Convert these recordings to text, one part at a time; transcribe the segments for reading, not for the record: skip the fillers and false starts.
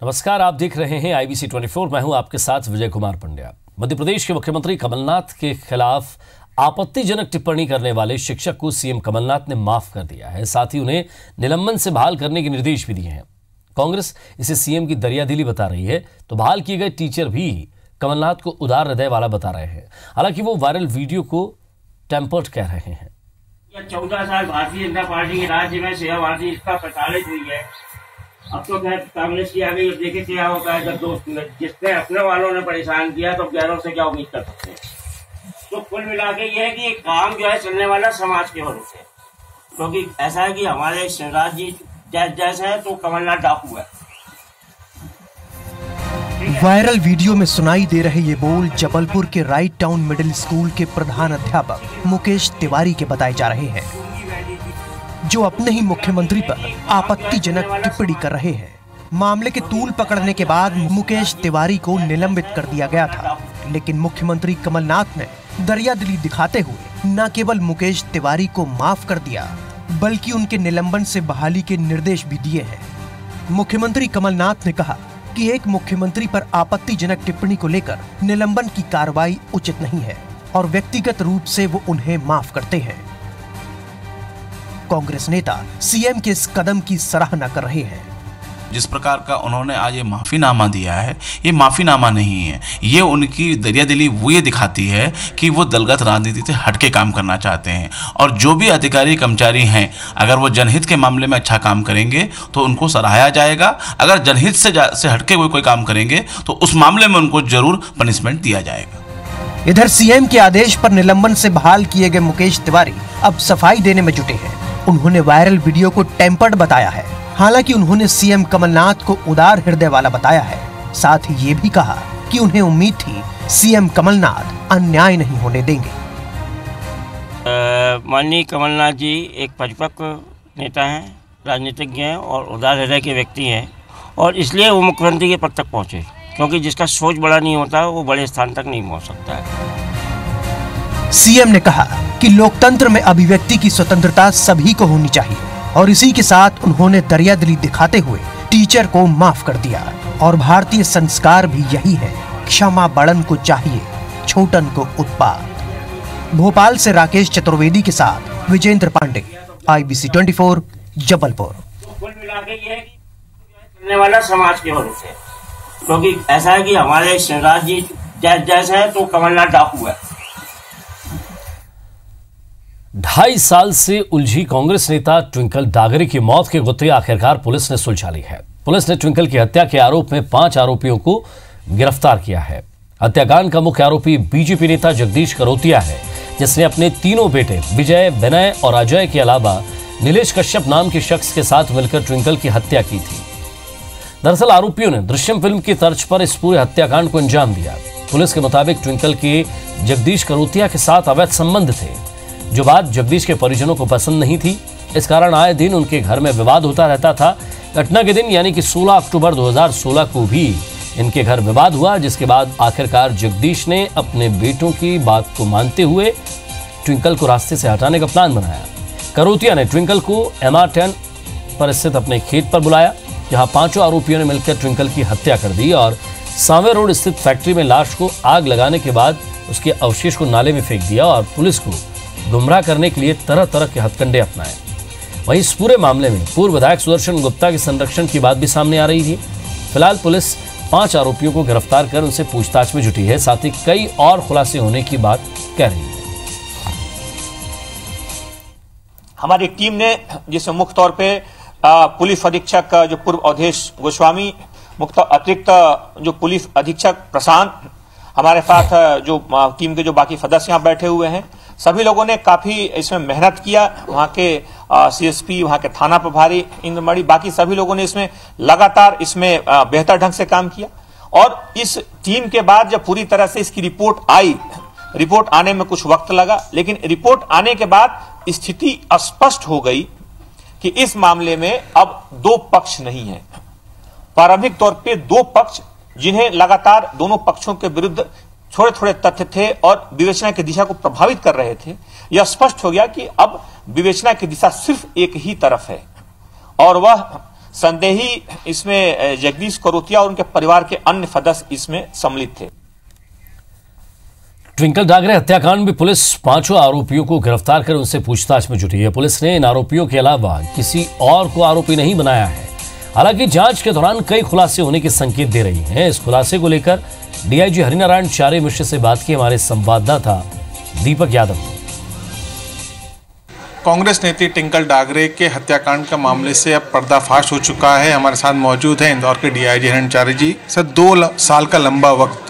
नमस्कार, आप देख रहे हैं IBC 24। मैं हूं आपके साथ विजय कुमार पंड्या। मध्य प्रदेश के मुख्यमंत्री कमलनाथ के खिलाफ आपत्तिजनक टिप्पणी करने वाले शिक्षक को सीएम कमलनाथ ने माफ कर दिया है। साथ ही उन्हें निलंबन से बहाल करने के निर्देश भी दिए हैं। कांग्रेस इसे सीएम की दरियादिली बता रही है, तो बहाल किए गए टीचर भी कमलनाथ को उदार हृदय वाला बता रहे हैं। हालांकि वो वायरल वीडियो को टेम्पर्ड कह रहे हैं। 14 साल भारतीय जनता पार्टी के राज्य में सेवा भारती इसका प्रचालित हुई है। अब तो खैर कांग्रेस की आ गई। देखे क्या होता है जब दोस्त जिसने अपने वालों ने परेशान किया तो गैरों से क्या उम्मीद कर सकते हैं। तो कुल मिला के ये है कि काम जो है चलने वाला समाज के भरोसे, क्योंकि ऐसा है कि हमारे शिवराज जी जैसे है तो कमलनाथ डाकू है। वायरल वीडियो में सुनाई दे रहे ये बोल जबलपुर के राइट टाउन मिडिल स्कूल के प्रधान अध्यापक मुकेश तिवारी के बताए जा रहे हैं, जो अपने ही मुख्यमंत्री पर आपत्तिजनक टिप्पणी कर रहे हैं। मामले के तूल पकड़ने के बाद मुकेश तिवारी को निलंबित कर दिया गया था, लेकिन मुख्यमंत्री कमलनाथ ने दरियादिली दिखाते हुए न केवल मुकेश तिवारी को माफ कर दिया, बल्कि उनके निलंबन से बहाली के निर्देश भी दिए हैं। मुख्यमंत्री कमलनाथ ने कहा कि एक मुख्यमंत्री पर आपत्तिजनक टिप्पणी को लेकर निलंबन की कार्रवाई उचित नहीं है और व्यक्तिगत रूप से वो उन्हें माफ करते हैं। कांग्रेस नेता सीएम के इस कदम की सराहना कर रहे हैं। जिस प्रकार का उन्होंने आज ये माफीनामा दिया है, ये माफीनामा नहीं है, ये उनकी दरियादिली वो ये दिखाती है कि वो दलगत राजनीति से हटके काम करना चाहते हैं। और जो भी अधिकारी कर्मचारी हैं, अगर वो जनहित के मामले में अच्छा काम करेंगे तो उनको सराहाया जाएगा। अगर जनहित से हटके कोई काम करेंगे तो उस मामले में उनको जरूर पनिशमेंट दिया जाएगा। इधर सीएम के आदेश पर निलंबन से बहाल किए गए मुकेश तिवारी अब सफाई देने में जुटे हैं। उन्होंने वायरल वीडियो को टेम्पर्ड बताया है। हालांकि उन्होंने सीएम कमलनाथ को उदार हृदय वाला बताया है। साथ ही ये भी कहा कि उन्हें उम्मीद थी सीएम कमलनाथ अन्याय नहीं होने देंगे। माननीय कमलनाथ जी एक परिपक्व नेता हैं, राजनीतिज्ञ हैं और उदार हृदय के व्यक्ति हैं, और इसलिए वो मुख्यमंत्री के पद तक पहुंचे, क्योंकि जिसका सोच बड़ा नहीं होता वो बड़े स्थान तक नहीं पहुंच सकता है। सीएम ने कहा कि लोकतंत्र में अभिव्यक्ति की स्वतंत्रता सभी को होनी चाहिए, और इसी के साथ उन्होंने दरियादिली दिखाते हुए टीचर को माफ कर दिया। और भारतीय संस्कार भी यही है, क्षमा बड़न को चाहिए, छोटन को उत्पात। भोपाल से राकेश चतुर्वेदी के साथ विजेंद्र पांडे, IBC 24 जबलपुर। कुल मिला के ये है कि चलने वाला समाज के भरोसे, क्योंकि ऐसा है कि हमारे शिवराज जी जैसे है तो कमलनाथ डाकू है। 2.5 साल से उलझी कांग्रेस नेता ट्विंकल डागरे की मौत के गुत्थे आखिरकार पुलिस ने सुलझा ली है। पुलिस ने ट्विंकल की हत्या के आरोप में 5 आरोपियों को गिरफ्तार किया है। हत्याकांड का मुख्य आरोपी बीजेपी नेता जगदीश करोतिया है, जिसने अपने तीनों बेटे विजय, विनय और अजय के अलावा नीलेश कश्यप नाम के शख्स के साथ मिलकर ट्विंकल की हत्या की थी। दरअसल आरोपियों ने दृश्यम फिल्म की तर्ज पर इस पूरे हत्याकांड को अंजाम दिया। पुलिस के मुताबिक ट्विंकल के जगदीश करोतिया के साथ अवैध संबंध थे, जो बात जगदीश के परिजनों को पसंद नहीं थी। इस कारण आए दिन उनके घर में विवाद होता रहता था। घटना के दिन यानी कि 16 अक्टूबर 2016 को भी इनके घर विवाद हुआ, जिसके बाद आखिरकार जगदीश ने अपने बेटों की बात को मानते हुए ट्विंकल को रास्ते से हटाने का प्लान बनाया। करोतिया ने ट्विंकल को MR10 पर स्थित अपने खेत पर बुलाया, जहां 5 आरोपियों ने मिलकर ट्विंकल की हत्या कर दी और सांवे रोड स्थित फैक्ट्री में लाश को आग लगाने के बाद उसके अवशेष को नाले में फेंक दिया और पुलिस को गुमराह करने के लिए तरह तरह के हथकंडे अपनाए। वहीं इस पूरे मामले में पूर्व विधायक सुदर्शन गुप्ता के संरक्षण की बात भी सामने आ रही थी। फिलहाल पुलिस 5 आरोपियों को गिरफ्तार कर उनसे पूछताछ में जुटी है। साथ ही कई और खुलासे होने की बात कह रही है। हमारी टीम ने, जिसमें मुख्य तौर पे पुलिस अधीक्षक जो पूर्व अवधेश गोस्वामी, मुख्य अतिरिक्त जो पुलिस अधीक्षक प्रशांत, हमारे साथ जो टीम के जो बाकी सदस्य यहाँ बैठे हुए हैं, सभी लोगों ने काफी इसमें मेहनत किया। वहां के CSP, वहां के थाना प्रभारी, इंद्रमणि, बाकी सभी लोगों ने इसमें लगातार इसमें बेहतर ढंग से काम किया। और इस टीम के बाद जब पूरी तरह से इसकी रिपोर्ट आई, रिपोर्ट आने में कुछ वक्त लगा, लेकिन रिपोर्ट आने के बाद स्थिति स्पष्ट हो गई कि इस मामले में अब 2 पक्ष नहीं है। प्रारंभिक तौर पे 2 पक्ष, जिन्हें लगातार दोनों पक्षों के विरुद्ध थोड़े थोड़े तथ्य थे और विवेचना की दिशा को प्रभावित कर रहे थे। यह स्पष्ट हो गया कि अब विवेचना की दिशा सिर्फ एक ही तरफ है, और वह संदेही इसमें जगदीश करोतिया और उनके परिवार के अन्य सदस्य इसमें सम्मिलित थे। ट्विंकल डागरे हत्याकांड में पुलिस 5 आरोपियों को गिरफ्तार कर उनसे पूछताछ में जुटी है। पुलिस ने इन आरोपियों के अलावा किसी और को आरोपी नहीं बनाया है। हालांकि जांच के दौरान कई खुलासे होने के संकेत दे रही हैं। इस खुलासे को लेकर डीआईजी हरिनारायण चारे मिश्र से बात की हमारे संवाददाता दीपक यादव। कांग्रेस नेत्री ट्विंकल डागरे के हत्याकांड का मामले से अब पर्दाफाश हो चुका है। हमारे साथ मौजूद हैं इंदौर के डीआईजी हरिनारायण चारे जी। सर, 2 साल का लंबा वक्त,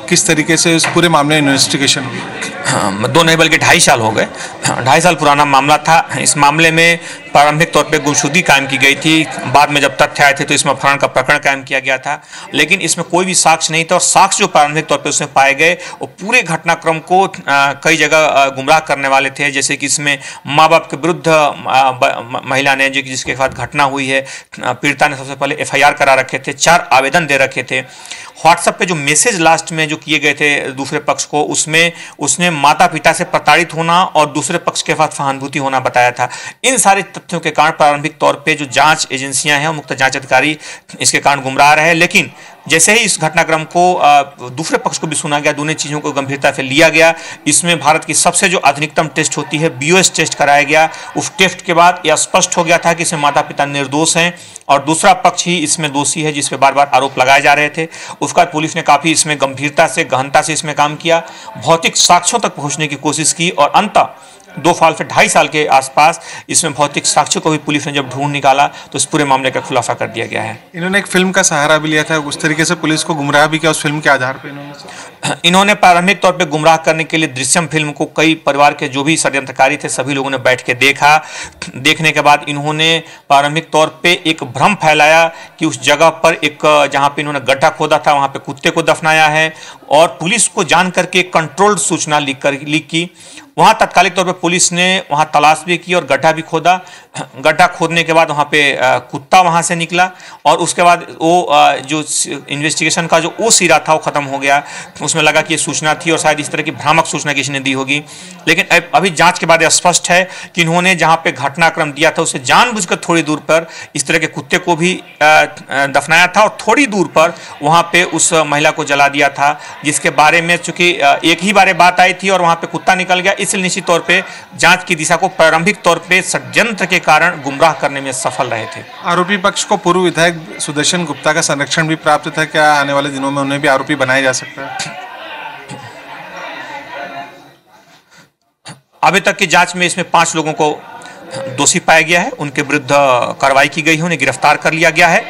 किस तरीके से इस पूरे मामले में इन्वेस्टिगेशन हुई? 2 नहीं बल्कि 2.5 साल हो गए। 2.5 साल पुराना मामला था। इस मामले में प्रारंभिक तौर पे गुमशुदगी कायम की गई थी। बाद में जब तथ्य आए थे तो इसमें अपहरण का प्रकरण कायम किया गया था, लेकिन इसमें कोई भी साक्ष्य नहीं था। और साक्ष्य जो प्रारंभिक तौर पे उसमें पाए गए वो पूरे घटनाक्रम को कई जगह गुमराह करने वाले थे। जैसे कि इसमें माँ बाप के विरुद्ध महिला ने जिसके साथ घटना हुई है, पीड़िता ने सबसे पहले FIR करा रखे थे, 4 आवेदन दे रखे थे। व्हाट्सएप पे जो मैसेज लास्ट में जो किए गए थे दूसरे पक्ष को, उसमें उसने माता पिता से प्रताड़ित होना और दूसरे पक्ष के साथ सहानुभूति होना बताया था। इन सारे तथ्यों के कारण प्रारंभिक तौर पे जो जांच एजेंसियां हैं, मुख्य जांच अधिकारी इसके कारण गुमराह रहे। लेकिन जैसे ही इस घटनाक्रम को दूसरे पक्ष को भी सुना गया, दोनों चीज़ों को गंभीरता से लिया गया। इसमें भारत की सबसे जो आधुनिकतम टेस्ट होती है BOS टेस्ट कराया गया। उस टेस्ट के बाद यह स्पष्ट हो गया था कि इसमें माता पिता निर्दोष हैं और दूसरा पक्ष ही इसमें दोषी है, जिस पे बार बार आरोप लगाए जा रहे थे। उसका पुलिस ने काफ़ी इसमें गंभीरता से, गहनता से इसमें काम किया, भौतिक साक्ष्यों तक पहुँचने की कोशिश की और अंततः 2 साल से 2.5 साल के आसपास इसमें भौतिक साक्ष्यों को भी पुलिस ने जब ढूंढ निकाला तो इस पूरे मामले का खुलासा कर दिया गया है। इन्होंने एक फिल्म का सहारा भी लिया था, उस तरीके से पुलिस को गुमराह भी किया उस फिल्म के आधार पर। इन्होंने प्रारंभिक तौर पे गुमराह करने के लिए दृश्यम फिल्म को कई परिवार के जो भी षड्यंत्रकारी थे सभी लोगों ने बैठ के देखा। देखने के बाद इन्होंने प्रारंभिक तौर पे एक भ्रम फैलाया कि उस जगह पर एक जहां पे इन्होंने गड्ढा खोदा था वहां पे कुत्ते को दफनाया है और पुलिस को जान करके कंट्रोल्ड सूचना लीक की। वहां तत्कालिक तौर पे पुलिस ने वहां तलाश भी की और गड्ढा भी खोदा। गड्ढा खोदने के बाद वहां पे कुत्ता वहां से निकला और उसके बाद वो जो इन्वेस्टिगेशन का जो वो सिरा था वो खत्म हो गया। उसमें लगा कि ये सूचना थी और शायद इस तरह की भ्रामक सूचना किसी ने दी होगी। लेकिन अभी जांच के बाद यह स्पष्ट है कि इन्होंने जहां पे घटनाक्रम दिया था उससे जानबूझकर थोड़ी दूर पर इस तरह के कुत्ते को भी दफनाया था और थोड़ी दूर पर वहां पे उस महिला को जला दिया था, जिसके बारे में चूंकि एक ही बारे बात आई थी और वहां पे कुत्ता निकल गया, इसलिए निश्चित तौर पे जांच की दिशा को प्रारंभिक तौर पे षड्यंत्र के कारण गुमराह करने में सफल रहे थे। आरोपी पक्ष को पूर्व विधायक सुदर्शन गुप्ता का संरक्षण भी प्राप्त था। क्या आने वाले दिनों में उन्हें भी आरोपी बनाया जा सकता है? अभी तक की जांच में इसमें 5 लोगों को दोषी पाया गया है, उनके विरुद्ध कार्रवाई की गई है, उन्हें गिरफ्तार कर लिया गया है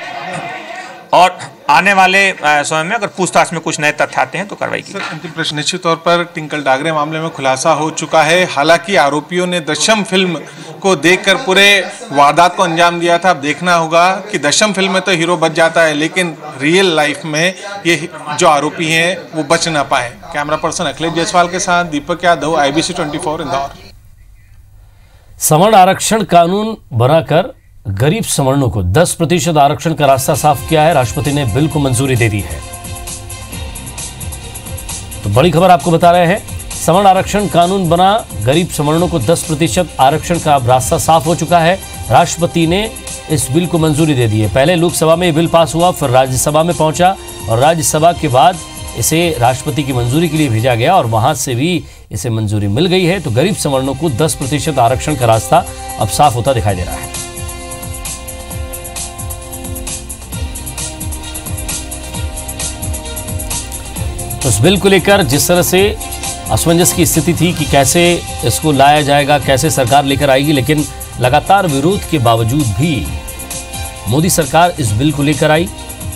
और आने वाले समय में अगर पूछताछ में कुछ नए तथ्य आते हैं तो कार्रवाई की। अंतिम प्रश्न, निश्चित तौर पर ट्विंकल डागरे मामले में खुलासा हो चुका है। हालांकि आरोपियों ने दशम फिल्म को देखकर पूरे वारदात को अंजाम दिया था। अब देखना होगा कि दशम फिल्म में तो हीरो बच जाता है, लेकिन रियल लाइफ में ये जो आरोपी हैं वो बच ना पाए। कैमरा पर्सन अखिलेश जायसवाल के साथ दीपक यादव, IBC 24 इंदौर। सवर्ण आरक्षण कानून बनाकर गरीब सवर्णों को 10% आरक्षण का रास्ता साफ किया है। राष्ट्रपति ने बिल को मंजूरी दे दी है। तो बड़ी खबर आपको बता रहे हैं, सवर्ण आरक्षण कानून बना, गरीब सवर्णों को 10% आरक्षण का रास्ता साफ हो चुका है। राष्ट्रपति ने इस बिल को मंजूरी दे दी है। पहले लोकसभा में बिल पास हुआ, फिर राज्यसभा में पहुंचा और राज्यसभा के बाद इसे राष्ट्रपति की मंजूरी के लिए भेजा गया और वहां से भी इसे मंजूरी मिल गई है। तो गरीब सवर्णों को 10% आरक्षण का रास्ता अब साफ होता दिखाई दे रहा है। तो इस बिल को लेकर जिस तरह से असमंजस की स्थिति थी कि कैसे इसको लाया जाएगा, कैसे सरकार लेकर आएगी, लेकिन लगातार विरोध के बावजूद भी मोदी सरकार इस बिल को लेकर आई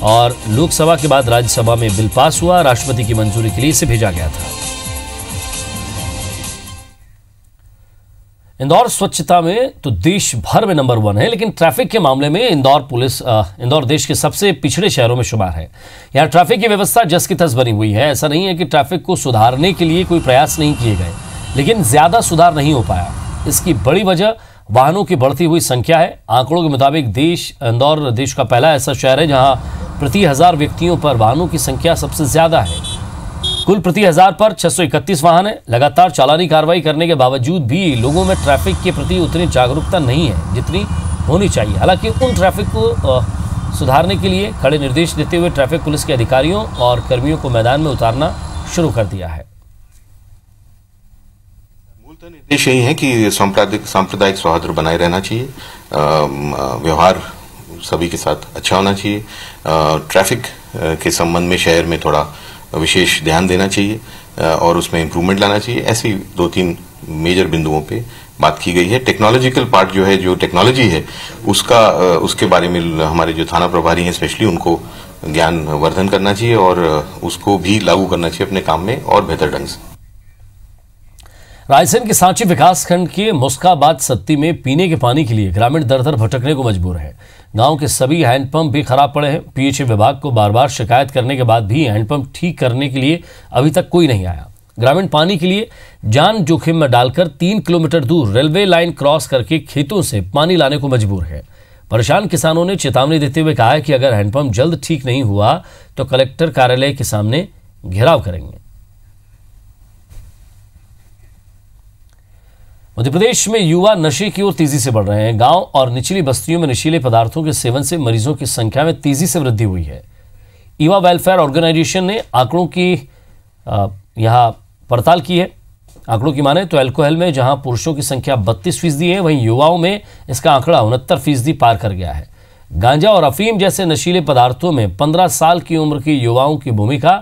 और लोकसभा के बाद राज्यसभा में बिल पास हुआ। राष्ट्रपति की मंजूरी के लिए इसे भेजा गया था। इंदौर स्वच्छता में तो देश भर में नंबर 1 है, लेकिन ट्रैफिक के मामले में इंदौर देश के सबसे पिछड़े शहरों में शुमार है। यहाँ ट्रैफिक की व्यवस्था जस की तस बनी हुई है। ऐसा नहीं है कि ट्रैफिक को सुधारने के लिए कोई प्रयास नहीं किए गए, लेकिन ज्यादा सुधार नहीं हो पाया। इसकी बड़ी वजह वाहनों की बढ़ती हुई संख्या है। आंकड़ों के मुताबिक इंदौर देश का पहला ऐसा शहर है जहां प्रति 1000 व्यक्तियों पर वाहनों की संख्या सबसे ज्यादा है। कुल प्रति 1000 पर 631 वाहन है। लगातार चालानी कार्रवाई करने के बावजूद भी लोगों में ट्रैफिक के प्रति उतनी जागरूकता नहीं है जितनी होनी चाहिए। हालांकि उन ट्रैफिक को सुधारने के लिए कड़े निर्देश देते हुए ट्रैफिक पुलिस के अधिकारियों और कर्मियों को मैदान में उतारना शुरू कर दिया है। मूलतः निर्देश यही है कि सांप्रदायिक सौहार्द बनाए रहना चाहिए, व्यवहार सभी के साथ अच्छा होना चाहिए, ट्रैफिक के संबंध में शहर में थोड़ा विशेष ध्यान देना चाहिए और उसमें इम्प्रूवमेंट लाना चाहिए। ऐसे 2-3 मेजर बिंदुओं पे बात की गई है। टेक्नोलॉजिकल पार्ट जो है, जो टेक्नोलॉजी है उसके बारे में हमारे जो थाना प्रभारी हैं स्पेशली उनको ज्ञान वर्धन करना चाहिए और उसको भी लागू करना चाहिए अपने काम में और बेहतर ढंग से। रायसेन के सांची विकासखंड के मुस्काबाद सत्ती में पीने के पानी के लिए ग्रामीण दर-दर भटकने को मजबूर है। गांव के सभी हैंडपंप भी खराब पड़े हैं। पीएचई विभाग को बार-बार शिकायत करने के बाद भी हैंडपंप ठीक करने के लिए अभी तक कोई नहीं आया। ग्रामीण पानी के लिए जान जोखिम में डालकर 3 किलोमीटर दूर रेलवे लाइन क्रॉस करके खेतों से पानी लाने को मजबूर है। परेशान किसानों ने चेतावनी देते हुए कहा है कि अगर हैंडपंप जल्द ठीक नहीं हुआ तो कलेक्टर कार्यालय के सामने घेराव करेंगे। मध्य प्रदेश में युवा नशे की ओर तेजी से बढ़ रहे हैं। गांव और निचली बस्तियों में नशीले पदार्थों के सेवन से मरीजों की संख्या में तेजी से वृद्धि हुई है। युवा वेलफेयर ऑर्गेनाइजेशन ने आंकड़ों की यहां पड़ताल की है। आंकड़ों की माने तो अल्कोहल में जहां पुरुषों की संख्या 32% है, वहीं युवाओं में इसका आंकड़ा 69% पार कर गया है। गांजा और अफीम जैसे नशीले पदार्थों में 15 साल की उम्र के युवाओं की भूमिका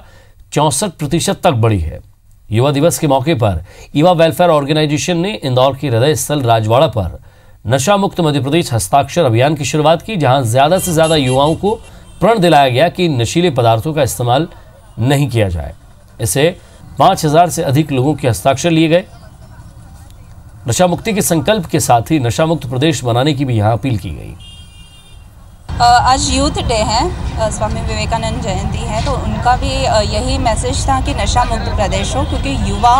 64% तक बढ़ी है। युवा दिवस के मौके पर युवा वेलफेयर ऑर्गेनाइजेशन ने इंदौर के हृदय स्थल राजवाड़ा पर नशा मुक्त मध्य प्रदेश हस्ताक्षर अभियान की शुरुआत की, जहां ज्यादा से ज्यादा युवाओं को प्रण दिलाया गया कि नशीले पदार्थों का इस्तेमाल नहीं किया जाए। इसे 5000 से अधिक लोगों के हस्ताक्षर लिए गए। नशा मुक्ति के संकल्प के साथ ही नशा मुक्त प्रदेश बनाने की भी यहां अपील की गई। आज यूथ डे है, स्वामी विवेकानंद जयंती है, तो उनका भी यही मैसेज था कि नशा मुक्त प्रदेश हो, क्योंकि युवा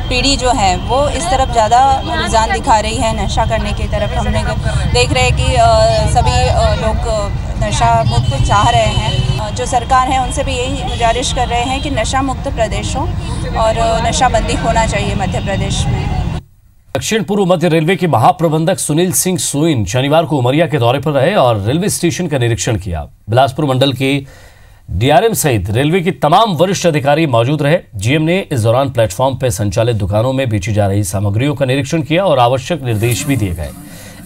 पीढ़ी जो है वो इस तरफ ज़्यादा रुझान दिखा रही है नशा करने की तरफ। हमने देख रहे हैं कि सभी लोग नशा मुक्त चाह रहे हैं। जो सरकार है उनसे भी यही गुजारिश कर रहे हैं कि नशा मुक्त प्रदेश हो और नशाबंदी होना चाहिए मध्य प्रदेश में। दक्षिण पूर्व मध्य रेलवे के महाप्रबंधक सुनील सिंह सोइन शनिवार को उमरिया के दौरे पर रहे और रेलवे स्टेशन का निरीक्षण किया। बिलासपुर मंडल के डीआरएम सहित रेलवे के तमाम वरिष्ठ अधिकारी मौजूद रहे। जीएम ने इस दौरान प्लेटफॉर्म पर संचालित दुकानों में बेची जा रही सामग्रियों का निरीक्षण किया और आवश्यक निर्देश भी दिए गए।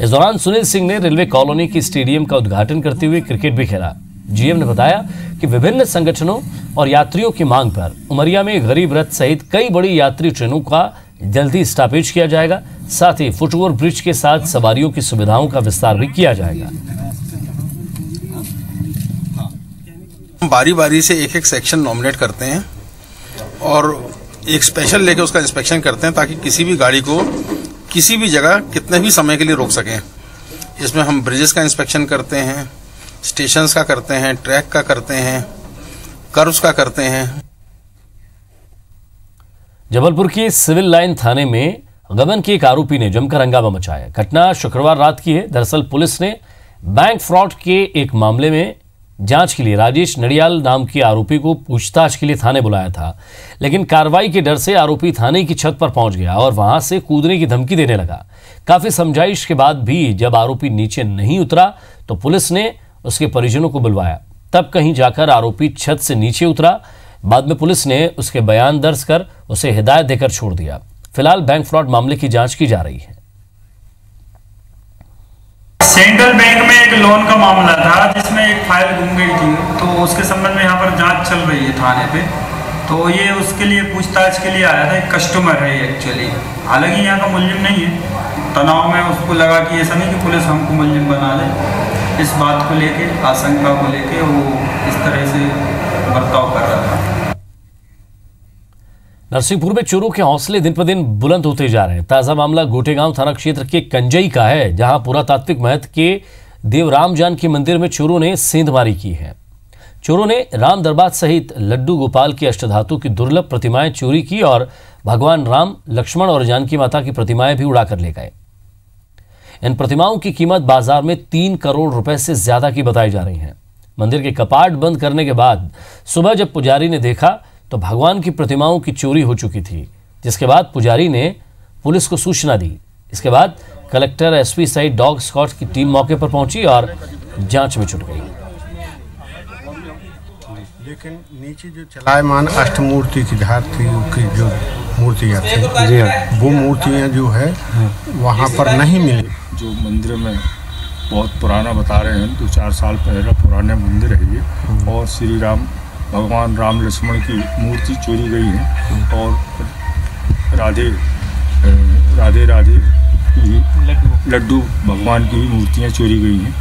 इस दौरान सुनील सिंह ने रेलवे कॉलोनी की स्टेडियम का उद्घाटन करते हुए क्रिकेट भी खेला। जीएम ने बताया कि विभिन्न संगठनों और यात्रियों की मांग पर उमरिया में गरीब रथ सहित कई बड़ी यात्री ट्रेनों का जल्दी स्टॉपेज किया जाएगा। साथ ही फुटओवर ब्रिज के साथ सवारियों की सुविधाओं का विस्तार भी किया जाएगा। बारी बारी से एक एक सेक्शन नॉमिनेट करते हैं और एक स्पेशल लेके उसका इंस्पेक्शन करते हैं, ताकि किसी भी गाड़ी को किसी भी जगह कितने भी समय के लिए रोक सकें। इसमें हम ब्रिजेस का इंस्पेक्शन करते हैं, स्टेशंस का करते हैं, ट्रैक का करते हैं, कर्व्स का करते हैं। जबलपुर के सिविल लाइन थाने में गबन के एक आरोपी ने जमकर हंगामा मचाया। घटना शुक्रवार रात की है। दरअसल पुलिस ने बैंक फ्रॉड के एक मामले में जांच के लिए राजेश नडियाल नाम के आरोपी को पूछताछ के लिए थाने बुलाया था, लेकिन कार्रवाई के डर से आरोपी थाने की छत पर पहुंच गया और वहां से कूदने की धमकी देने लगा। काफी समझाइश के बाद भी जब आरोपी नीचे नहीं उतरा तो पुलिस ने उसके परिजनों को बुलवाया। तब कहीं जाकर आरोपी छत से नीचे उतरा। बाद में पुलिस ने उसके बयान दर्ज कर उसे हिदायत देकर छोड़ दिया। फिलहाल बैंक फ्रॉड मामले की जांच की जा रही है। सेंट्रल बैंक में एक लोन का मामला था जिसमें एक फाइल गुम गई थी, तो उसके संबंध में यहाँ पर जांच चल रही है थाने पे। तो ये उसके लिए पूछताछ के लिए आया था। एक कस्टमर है एक्चुअली, हालांकि यहाँ का मुलजिम नहीं है। तनाव में उसको लगा कि ऐसा नहीं कि पुलिस हमको मुलजिम बना दे, इस बात को लेके, आशंका को लेके वो इस तरह से बर्ताव कर रहा था। नरसिंहपुर में चोरों के हौसले दिन पर दिन बुलंद होते जा रहे हैं। ताजा मामला गोटेगांव थाना क्षेत्र के कंजई का है, जहां पुरातात्विक महत्व के देवराम जानकी मंदिर में चोरों ने सेंधमारी की है। चोरों ने राम दरबार सहित लड्डू गोपाल की अष्टधातु की दुर्लभ प्रतिमाएं चोरी की और भगवान राम, लक्ष्मण और जानकी माता की प्रतिमाएं भी उड़ाकर ले गए। इन प्रतिमाओं की कीमत बाजार में 3 करोड़ रुपए से ज्यादा की बताई जा रही है। मंदिर के कपाट बंद करने के बाद सुबह जब पुजारी ने देखा तो भगवान की प्रतिमाओं की चोरी हो चुकी थी, जिसके बाद पुजारी ने पुलिस को सूचना दी। इसके बाद कलेक्टर, एसपी सहित डॉग स्क्वाड की टीम मौके पर पहुंची और जांच में जुट गई। लेकिन नीचे जो चलायमान अष्टमूर्ति की धारती की जो मूर्तियाँ थी जी, वो मूर्तियाँ जो है वहाँ पर नहीं मिली। जो मंदिर में बहुत पुराना बता रहे हैं, 2-4 साल पहले पुराने मंदिर है ये, और श्री राम भगवान राम लक्ष्मण की मूर्ति चोरी गई है और राधे राधे की लड्डू भगवान की मूर्तियाँ चोरी गई हैं।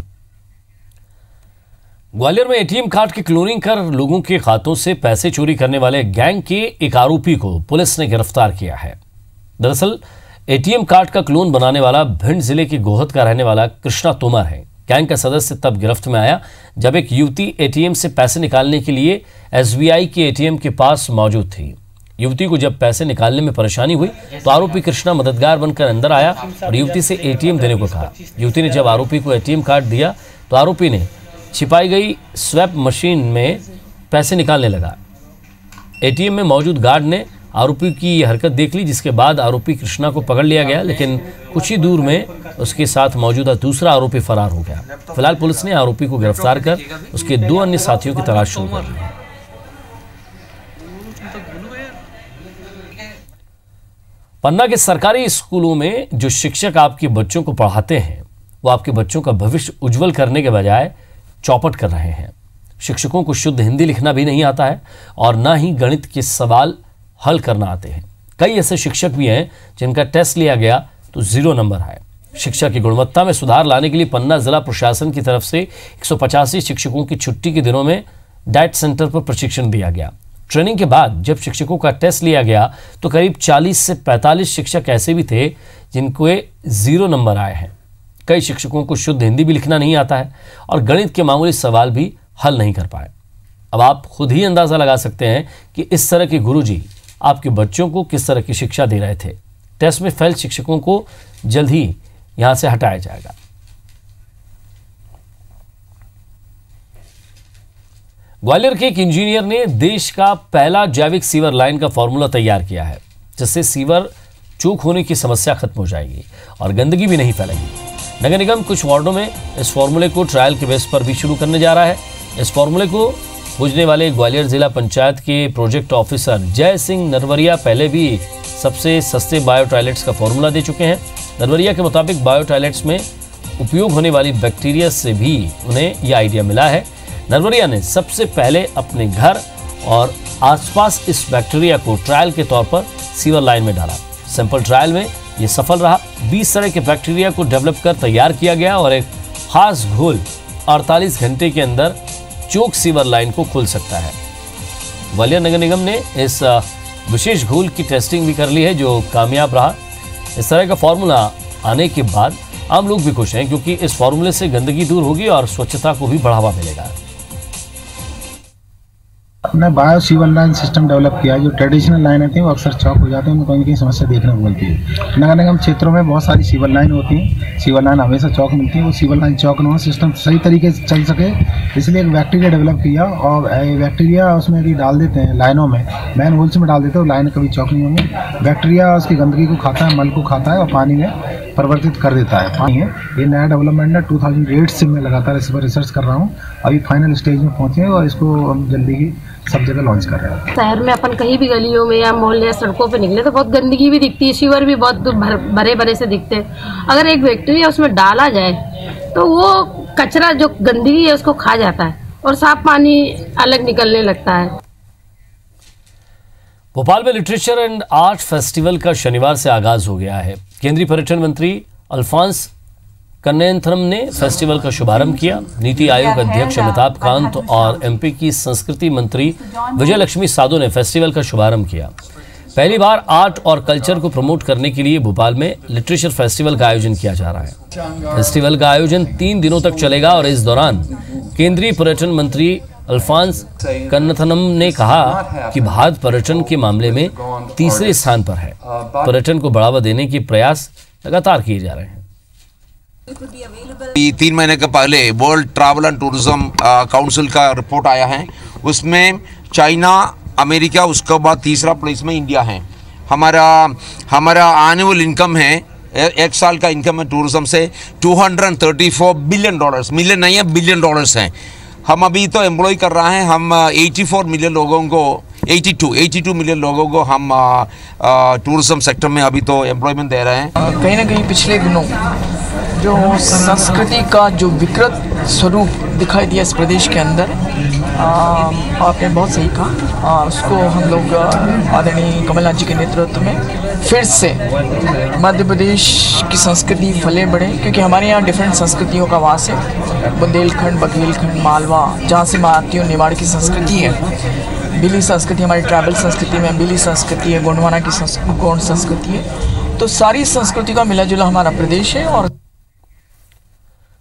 ग्वालियर में एटीएम कार्ड की क्लोनिंग कर लोगों के खातों से पैसे चोरी करने वाले गैंग के एक आरोपी को पुलिस ने गिरफ्तार किया है। दरअसल एटीएम कार्ड का क्लोन बनाने वाला भिंड जिले के गोहद का रहने वाला कृष्णा तोमर है। गैंग का सदस्य तब गिरफ्त में आया जब एक युवती एटीएम से पैसे निकालने के लिए एसबीआई के एटीएम के पास मौजूद थी। युवती को जब पैसे निकालने में परेशानी हुई तो आरोपी कृष्णा मददगार बनकर अंदर आया और युवती से एटीएम देने को कहा। युवती ने जब आरोपी को एटीएम कार्ड दिया तो आरोपी ने छिपाई गई स्वैप मशीन में पैसे निकालने लगा। एटीएम में मौजूद गार्ड ने आरोपी की यह हरकत देख ली, जिसके बाद आरोपी कृष्णा को पकड़ लिया गया, लेकिन कुछ ही दूर में उसके साथ मौजूदा दूसरा आरोपी फरार हो गया। फिलहाल पुलिस ने आरोपी को गिरफ्तार कर उसके 2 अन्य साथियों की तलाश शुरू कर दी है। पन्ना के सरकारी स्कूलों में जो शिक्षक आपके बच्चों को पढ़ाते हैं वो आपके बच्चों का भविष्य उज्जवल करने के बजाय चौपट कर रहे हैं। शिक्षकों को शुद्ध हिंदी लिखना भी नहीं आता है और ना ही गणित के सवाल हल करना आते हैं। कई ऐसे शिक्षक भी हैं जिनका टेस्ट लिया गया तो 0 नंबर आए। शिक्षा की गुणवत्ता में सुधार लाने के लिए पन्ना जिला प्रशासन की तरफ से 185 शिक्षकों की छुट्टी के दिनों में डाइट सेंटर पर प्रशिक्षण दिया गया। ट्रेनिंग के बाद जब शिक्षकों का टेस्ट लिया गया तो करीब 40 से 45 शिक्षक ऐसे भी थे जिनको 0 नंबर आए हैं। कई शिक्षकों को शुद्ध हिंदी भी लिखना नहीं आता है और गणित के मामूली सवाल भी हल नहीं कर पाए। अब आप खुद ही अंदाजा लगा सकते हैं कि इस तरह के गुरुजी आपके बच्चों को किस तरह की शिक्षा दे रहे थे। टेस्ट में फेल शिक्षकों को जल्द ही यहां से हटाया जाएगा। ग्वालियर के एक इंजीनियर ने देश का पहला जैविक सीवर लाइन का फॉर्मूला तैयार किया है, जिससे सीवर चूक होने की समस्या खत्म हो जाएगी और गंदगी भी नहीं फैलेगी। नगर निगम कुछ वार्डों में इस फॉर्मूले को ट्रायल के बेस पर भी शुरू करने जा रहा है। इस फॉर्मूले को खोजने वाले ग्वालियर जिला पंचायत के प्रोजेक्ट ऑफिसर जय सिंह नरवरिया पहले भी सबसे सस्ते बायो टॉयलेट्स का फॉर्मूला दे चुके हैं। नरवरिया के मुताबिक बायो टॉयलेट्स में उपयोग होने वाली बैक्टीरिया से भी उन्हें यह आइडिया मिला है। नरवरिया ने सबसे पहले अपने घर और आसपास इस बैक्टीरिया को ट्रायल के तौर पर सीवर लाइन में डाला। सैंपल ट्रायल में ये सफल रहा। 20 तरह के बैक्टीरिया को डेवलप कर तैयार किया गया और एक खास घोल 48 घंटे के अंदर चोक सीवर लाइन को खोल सकता है। ग्वालियर नगर निगम ने इस विशेष घोल की टेस्टिंग भी कर ली है, जो कामयाब रहा। इस तरह का फॉर्मूला आने के बाद आम लोग भी खुश हैं, क्योंकि इस फॉर्मूले से गंदगी दूर होगी और स्वच्छता को भी बढ़ावा मिलेगा। अपने bio sewer line system develop किया है। जो ट्रेडिशनल लाइन होती है वो अक्सर चौक हो जाते हैं, उनको कहीं ना कहीं समस्या देखने को मिलती है। नगर निगम क्षेत्रों में बहुत सारी सीवर लाइन होती हैं, सीवर लाइन हमेशा चौक मिलती है। वो सीवर लाइन चौक न हो, सिस्टम सही तरीके से चल सके, इसलिए एक बैक्टीरिया डेवलप किया और बैक्टीरिया उसमें भी डाल देते हैं लाइनों में, मैन होल्स में डाल देते हैं, लाइन कभी चौक नहीं होंगे। बैक्टीरिया उसकी गंदगी को खाता है, मल को खाता है और पानी में परिवर्तित कर देता है। पानी है ये नया डेवलपमेंट है। 2008 से मैं लगातार इस पर रिसर्च कर रहा हूँ। अभी फाइनल स्टेज में पहुँचे हैं और इसको हम जल्दी ही सब जगह लॉन्च कर रहे हैं। शहर में अपन कहीं भी गलियों में या मोहल्ले या सड़कों पे निकले तो बहुत गंदगी भी दिखती है, सीवर भी बहुत भरे भरे से दिखते हैं। अगर एक बैक्टीरिया उसमें डाला जाए तो वो कचरा जो गंदगी है उसको खा जाता है और साफ पानी अलग निकलने लगता है। भोपाल में लिटरेचर एंड आर्ट फेस्टिवल का शनिवार से आगाज हो गया है। केंद्रीय पर्यटन मंत्री अल्फांस कन्नैथनम ने फेस्टिवल का शुभारंभ किया। नीति आयोग अध्यक्ष अमिताभ कांत और एमपी की संस्कृति मंत्री विजय लक्ष्मी साधो ने फेस्टिवल का शुभारंभ किया। पहली बार आर्ट और कल्चर को प्रमोट करने के लिए भोपाल में लिटरेचर फेस्टिवल का आयोजन किया जा रहा है। फेस्टिवल का आयोजन 3 दिनों तक चलेगा और इस दौरान केंद्रीय पर्यटन मंत्री अल्फांस कन्नैथनम ने कहा कि भारत पर्यटन के मामले में तीसरे स्थान पर है। पर्यटन को बढ़ावा देने के प्रयास लगातार किए जा रहे हैं। 3 महीने के पहले world travel and tourism council का रिपोर्ट आया है। उसमें चाइना, अमेरिका, उसके बाद तीसरा प्लेस में इंडिया है। हमारा एनुअल इनकम है एक साल का इनकम है टूरिज्म से $234 बिलियन, मिलियन नहीं है बिलियन डॉलर्स हैं। हम अभी तो एम्प्लॉय कर रहे हैं, हम 84 मिलियन लोगों को 82 मिलियन लोगों को हम टूरिज्म सेक्टर में अभी तो एम्प्लॉयमेंट दे रहे हैं। कहीं ना कहीं पिछले दिनों जो संस्कृति का जो विकृत स्वरूप दिखाई दिया इस प्रदेश के अंदर, आपने बहुत सही कहा, उसको हम लोग आदरणीय कमलनाथ जी के नेतृत्व में फिर से मध्य प्रदेश की संस्कृति फले बढ़े, क्योंकि हमारे यहाँ डिफरेंट संस्कृतियों का वास है। बुंदेलखंड, बघेलखंड, मालवा, जहाँ से मैं आती हूँ, निमाड़ की संस्कृति है, बिली संस्कृति हमारी ट्राइबल संस्कृति में, बिली संस्कृति है, गोंडवाना की गोंड संस्कृति है। तो सारी संस्कृति का मिला जुला हमारा प्रदेश है।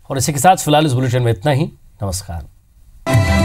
और इसी के साथ फिलहाल इस बुलेटिन में इतना ही। नमस्कार।